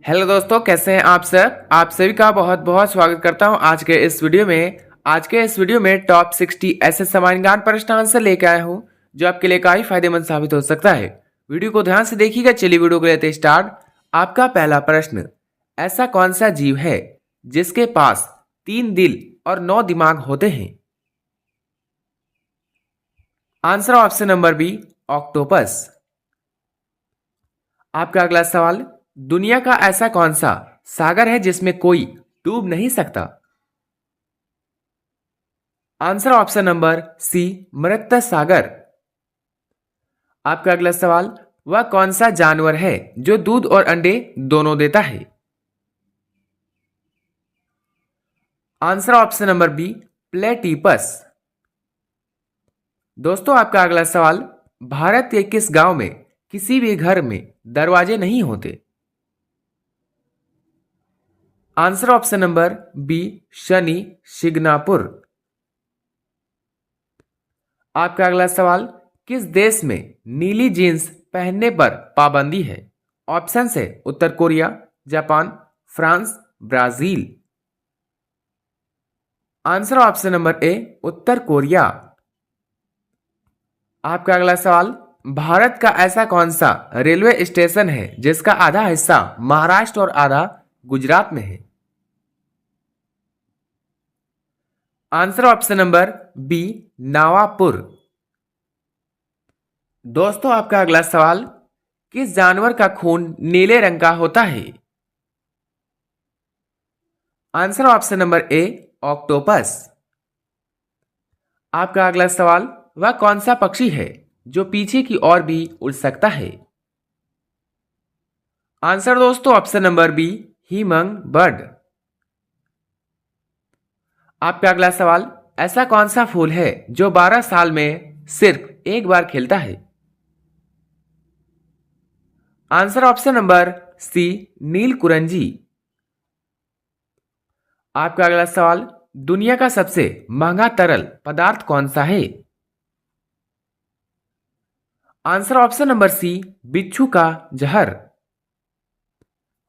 Hello दोस्तों, कैसे हैं आप सब। आप सभी का बहुत बहुत स्वागत करता हूं आज के इस वीडियो में टॉप 60 ऐसे सामान्य ज्ञान प्रश्न आंसर लेकर आया हूं जो आपके लिए काफी फायदेमंद साबित हो सकता है। वीडियो को ध्यान से देखिएगा। चलिए वीडियो को लेते हैं स्टार्ट। आपका पहला प्रश्न, ऐसा कौन सा जीव है जिसके पास 3 दिल और 9 दिमाग होते हैं। Answer option number B, octopus. आपका अगला सवाल, दुनिया का ऐसा कौन सा सागर है जिसमें कोई डूब नहीं सकता। आंसर ऑप्शन नंबर सी, मृत सागर। आपका अगला सवाल, वह कौन सा जानवर है जो दूध और अंडे दोनों देता है। Answer option number B, platypus. दोस्तों आपका अगला सवाल, भारत के किस गांव में किसी भी घर में दरवाजे नहीं होते। Answer option number B, Shani Shingnapur. आपका अगला सवाल, किस देश में नीली जींस पहनने पर पाबंदी है। ऑप्शन है उत्तर Korea, Japan, France, Brazil. Answer option number A, उत्तर कोरिया। आपका अगला सवाल, भारत का ऐसा कौन सा रेलवे स्टेशन है जिसका आधा हिस्सा महाराष्ट्र और आधा गुजरात में है। Answer option number B, Navapur. दोस्तों आपका अगला सवाल, किस जानवर का खून नीले रंग का होता है। आंसर ऑप्शन नंबर ए, ऑक्टोपस। आपका अगला सवाल, वह कौन सा पक्षी है जो पीछे की ओर भी उड़ सकता है। आंसर दोस्तों ऑप्शन नंबर बी, हीमंग बर्ड। आपका अगला सवाल, ऐसा कौन सा फूल है जो 12 साल में सिर्फ एक बार खिलता है। आंसर ऑप्शन नंबर सी, नील कुरंजी। आपका अगला सवाल, दुनिया का सबसे महंगा तरल पदार्थ कौन सा है। आंसर ऑप्शन नंबर सी, बिच्छू का जहर।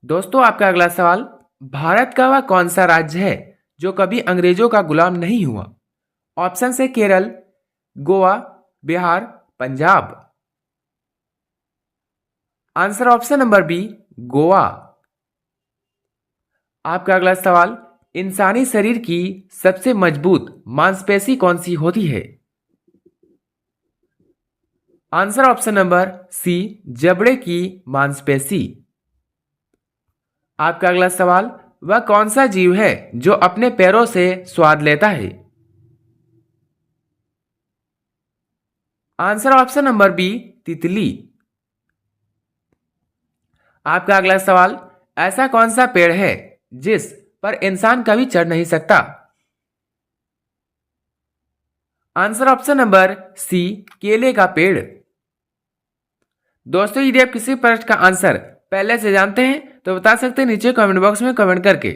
दोस्तों आपका अगला सवाल, भारत का वह कौन सा राज्य है जो कभी अंग्रेजों का गुलाम नहीं हुआ। ऑप्शन है Kerala, Goa, Bihar, Punjab. Answer option number B, Goa. आपका अगला सवाल, इंसानी शरीर की सबसे मजबूत मांसपेशी कौन सी होती है। आंसर ऑप्शन नंबर सी, जबड़े की मांसपेशी। आपका अगला सवाल, वह कौन सा जीव है जो अपने पैरों से स्वाद लेता है। आंसर ऑप्शन नंबर बी, तितली। आपका अगला सवाल, ऐसा कौन सा पेड़ है जिस पर इंसान कभी चढ़ नहीं सकता। आंसर ऑप्शन नंबर सी, केले का पेड़। दोस्तों यदि आप किसी प्रश्न का आंसर पहले से जानते हैं तो बता सकते हैं नीचे कमेंट बॉक्स में कमेंट करके।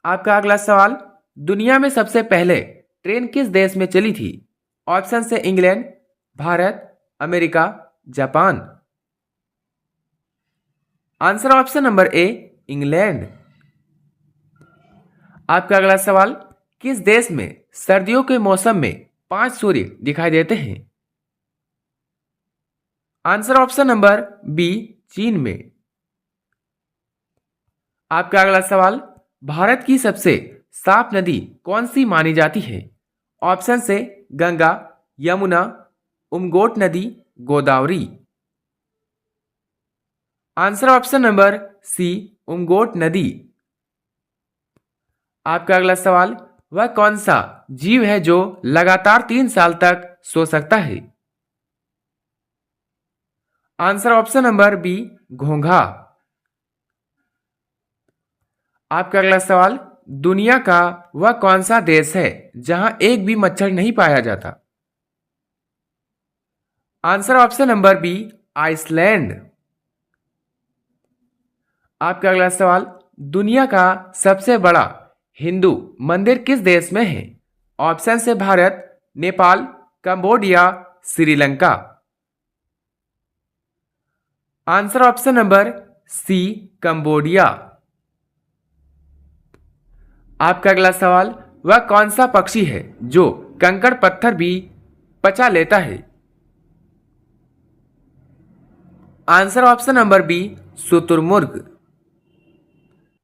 आपका अगला सवाल, दुनिया में सबसे पहले ट्रेन किस देश में चली थी। ऑप्शन से England, Bharat, America, Japan. Answer option number ए, इंग्लैंड। आपका अगला सवाल, किस देश में सर्दियों के मौसम में 5 सूर्य दिखाई देते हैं। आंसर ऑप्शन नंबर बी, चीन में। आपका अगला सवाल, भारत की सबसे साफ नदी कौन सी मानी जाती है। ऑप्शन से गंगा, यमुना, उमगोट नदी, Godavari. Answer option number C, Umngot नदी। आपका अगला सवाल, वह कौन सा जीव है जो लगातार 3 साल तक सो सकता है। आंसर ऑप्शन नंबर बी, घोंघा। आपका अगला सवाल, दुनिया का वह कौन सा देश है जहां एक भी मच्छर नहीं पाया जाता। Answer option number B, Iceland. आपका अगला सवाल, दुनिया का सबसे बड़ा हिंदू मंदिर किस देश में है। ऑप्शन से Bharat, Nepal, Cambodia, Sri Lanka. Answer option number C Cambodia. आपका अगला सवाल, वह कौन सा पक्षी है जो कंकड़ पत्थर भी पचा लेता है? आंसर ऑप्शन नंबर बी, शुतुरमुर्ग।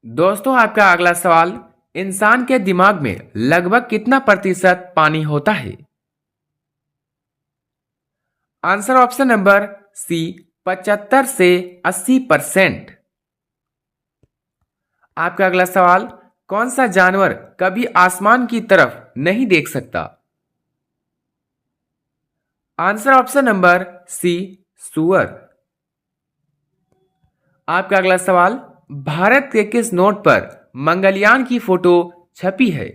दोस्तों आपका अगला सवाल, इंसान के दिमाग में लगभग कितना प्रतिशत पानी होता है? आंसर ऑप्शन नंबर सी, 75 से 80%। आपका अगला सवाल, कौन सा जानवर कभी आसमान की तरफ नहीं देख सकता? आंसर ऑप्शन नंबर सी, सूअर। आपका अगला सवाल, भारत के किस नोट पर मंगलयान की फोटो छपी है?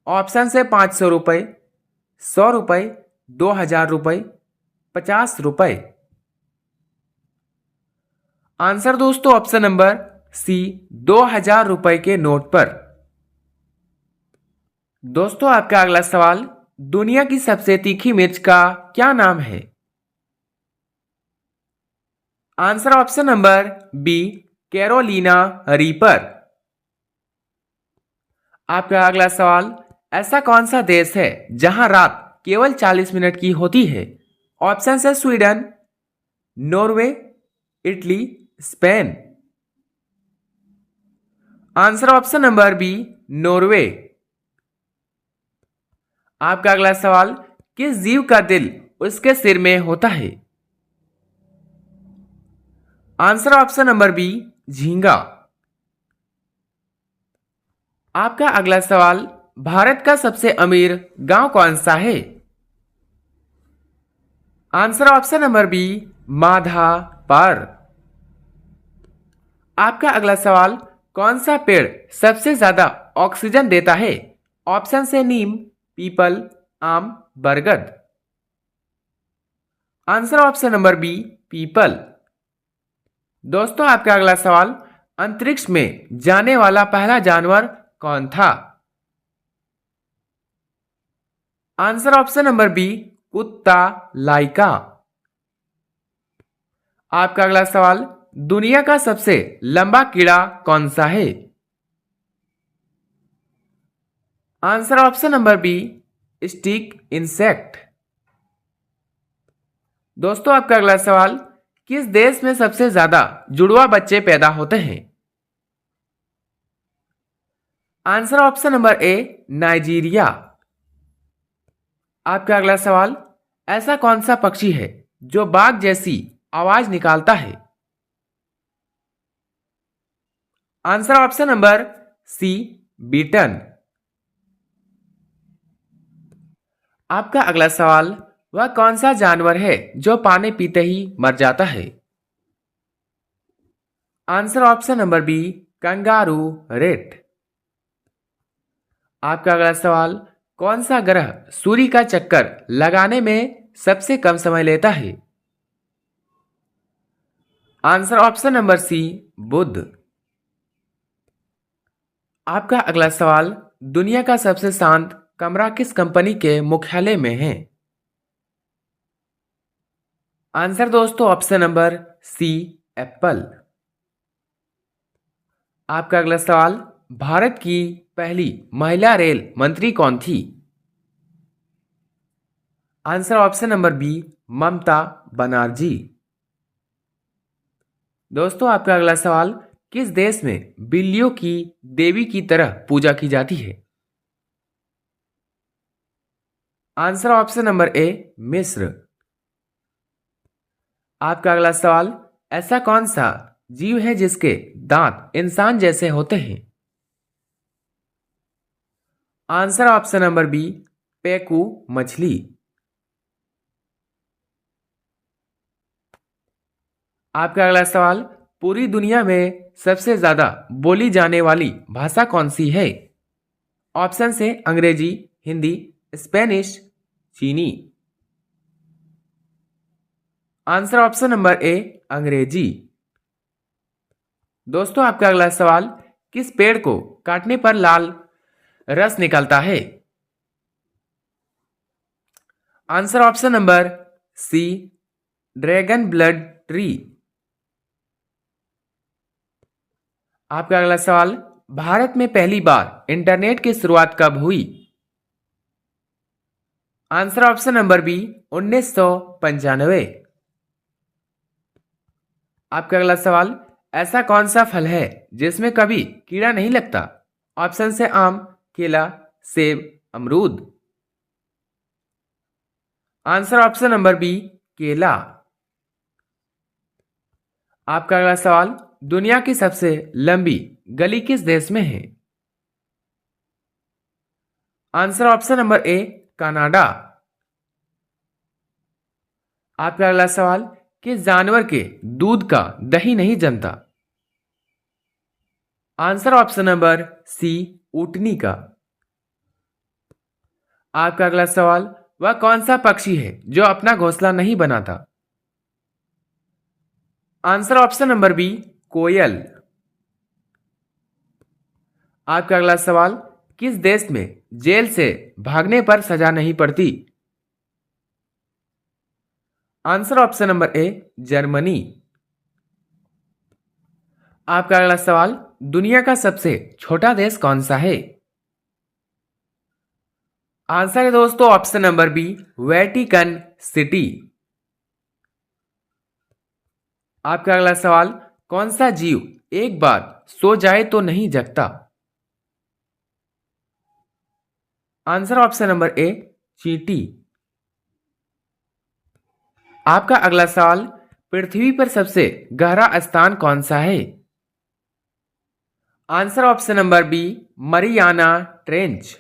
ऑप्शन है 500 रुपए, 100 रुपए, 2000 रुपए, 50 रुपए। आंसर दोस्तों ऑप्शन नंबर सी, 2000 रुपए के नोट पर। दोस्तों आपका अगला सवाल, दुनिया की सबसे तीखी मिर्च का क्या नाम है? Answer option number B, Carolina Reaper. आपका अगला सवाल, ऐसा कौन सा देश है जहां रात केवल 40 मिनट की होती है? ऑप्शन है Sweden, Norway, Italy, Spain. Answer option number B, Norway. आपका अगला सवाल, किस जीव का दिल उसके सिर में होता है? आंसर ऑप्शन नंबर बी, झींगा। आपका अगला सवाल, भारत का सबसे अमीर गांव कौन सा है? Answer option number B, Madhapar. आपका अगला सवाल, कौन सा पेड़ सबसे ज्यादा ऑक्सीजन देता है? ऑप्शन से नीम, पीपल, आम, बरगद। आंसर ऑप्शन नंबर बी, पीपल। दोस्तों आपका अगला सवाल, अंतरिक्ष में जाने वाला पहला जानवर कौन था? आंसर ऑप्शन नंबर बी, कुत्ता लाइका। आपका अगला सवाल, दुनिया का सबसे लंबा कीड़ा कौन सा है? Answer option number B, stick insect. दोस्तों आपका अगला सवाल, किस देश में सबसे ज्यादा जुड़वा बच्चे पैदा होते हैं? आंसर ऑप्शन नंबर ए, नाइजीरिया। आपका अगला सवाल, ऐसा कौन सा पक्षी है जो बाघ जैसी आवाज निकालता है? Answer option number C, bittern. आपका अगला सवाल, वह कौन सा जानवर है जो पानी पीते ही मर जाता है? Answer option number B, kangaroo rat. आपका अगला सवाल, कौन सा ग्रह सूर्य का चक्कर लगाने में सबसे कम समय लेता है? आंसर ऑप्शन नंबर सी, बुध। आपका अगला सवाल, दुनिया का सबसे शांत कमरा किस कंपनी के मुख्यालय में है? आंसर दोस्तों ऑप्शन नंबर सी, एप्पल। आपका अगला सवाल, भारत की पहली महिला रेल मंत्री कौन थी? Answer option number B, Mamata Banerjee. दोस्तों आपका अगला सवाल, किस देश में बिल्लियों की देवी की तरह पूजा की जाती है? आंसर ऑप्शन नंबर ए, मिस्र। आपका अगला सवाल, ऐसा कौन सा जीव है जिसके दांत इंसान जैसे होते हैं? आंसर ऑप्शन नंबर बी, पेकू मछली। आपका अगला सवाल, पूरी दुनिया में सबसे ज्यादा बोली जाने वाली भाषा कौन सी है? ऑप्शन से अंग्रेजी, हिंदी, स्पेनिश, चीनी। आंसर ऑप्शन नंबर ए, अंग्रेजी। दोस्तों आपका अगला सवाल, किस पेड़ को काटने पर लाल रस निकलता है? Answer option number C, dragon blood tree. आपका अगला सवाल, भारत में पहली बार इंटरनेट की शुरुआत कब हुई? Answer option number B 1995। आपका अगला सवाल, ऐसा कौन सा फल है जिसमें कभी कीड़ा नहीं लगता? ऑप्शन से आम, केला, सेब, अमरूद। आंसर ऑप्शन नंबर बी केला। आपका अगला सवाल, दुनिया की सबसे लंबी गली किस देश में है? आंसर ऑप्शन नंबर ए कनाडा। आपका अगला सवाल, किस जानवर के दूध का दही नहीं जमता? आंसर ऑप्शन नंबर सी ऊँटनी का। आपका अगला सवाल, वह कौन सा पक्षी है जो अपना घोंसला नहीं बनाता? आंसर ऑप्शन नंबर बी कोयल। आपका अगला सवाल, किस देश में जेल से भागने पर सजा नहीं पड़ती? Answer option number A Germany. आपका अगला सवाल, दुनिया का सबसे छोटा देश कौन सा है? आंसर है दोस्तों option number B Vatican City. आपका अगला सवाल, कौन सा जीव एक बार सो जाए तो नहीं जगता? आंसर ऑप्शन नंबर ए चींटी। आपका अगला सवाल, पृथ्वी पर सबसे गहरा स्थान कौन सा है? Answer option number B Mariana Trench.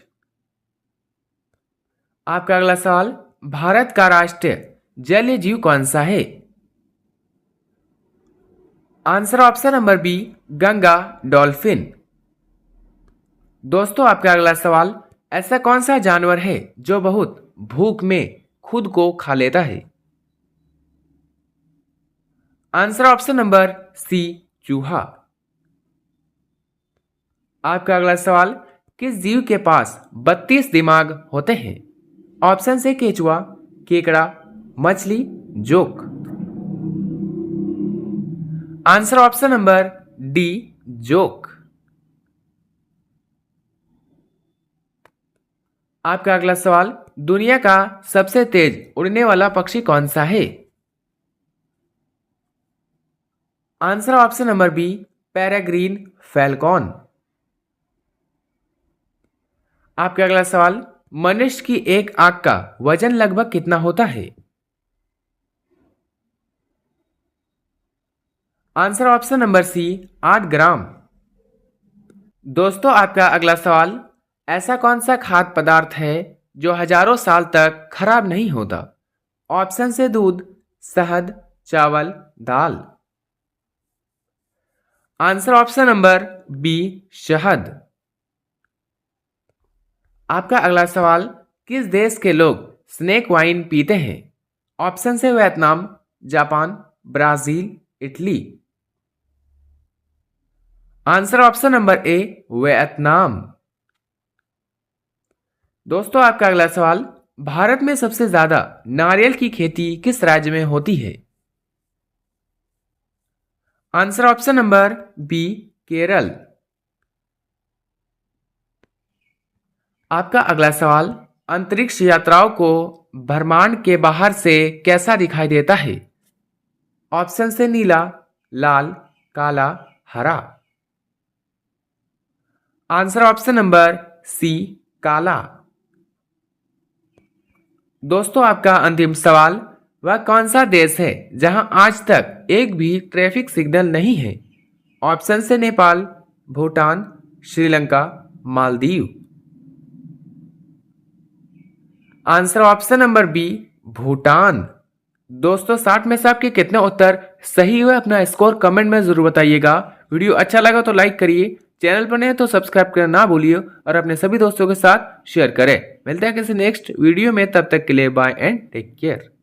आपका अगला सवाल, भारत का राष्ट्रीय जलीय जीव कौन सा है? Answer option number B Ganga dolphin. दोस्तों आपका अगला सवाल, ऐसा कौन सा जानवर है जो बहुत भूख में खुद को खा लेता है? आंसर ऑप्शन नंबर सी चूहा। आपका अगला सवाल, किस जीव के पास 32 दिमाग होते हैं? ऑप्शन से केचुआ, केकड़ा, मछली, joke. Answer option number D joke. आपका अगला सवाल, दुनिया का सबसे तेज उड़ने वाला पक्षी कौन सा है? Answer option number B peregrine falcon. आपका अगला सवाल, मनुष्य की एक आंख का वजन लगभग कितना होता है? आंसर ऑप्शन नंबर सी 8 ग्राम। दोस्तों आपका अगला सवाल, ऐसा कौन सा खाद्य पदार्थ है जो हजारों साल तक खराब नहीं होता? ऑप्शन से दूध, शहद, चावल, दाल। आंसर ऑप्शन नंबर बी शहद। आपका अगला सवाल, किस देश के लोग स्नेक वाइन पीते हैं? ऑप्शन से Vietnam, Japan, Brazil, Italy. Answer option number ए वियतनाम। दोस्तों आपका अगला सवाल, भारत में सबसे ज्यादा नारियल की खेती किस राज्य में होती है? Answer option number B Kerala. आपका अगला सवाल, अंतरिक्ष यात्राओं को ब्रह्मांड के बाहर से कैसा दिखाई देता है? ऑप्शन से नीला, लाल, काला, हरा। आंसर ऑप्शन नंबर सी काला। दोस्तों आपका अंतिम सवाल, वह कौन सा देश है जहां आज तक एक भी ट्रैफिक सिग्नल नहीं है? ऑप्शन से Nepal, Bhutan, Sri Lanka, Maldives. Answer option number B Bhutan. दोस्तों 60 में से आपके कितने उत्तर सही हुए अपना स्कोर कमेंट में जरूर बताइएगा। वीडियो अच्छा लगा तो लाइक करिए, चैनल पर नए तो सब्सक्राइब करना ना भूलिए और अपने सभी दोस्तों के साथ शेयर करें। मिलते हैं किसी नेक्स्ट वीडियो में, तब तक के लिए बाय एंड टेक केयर।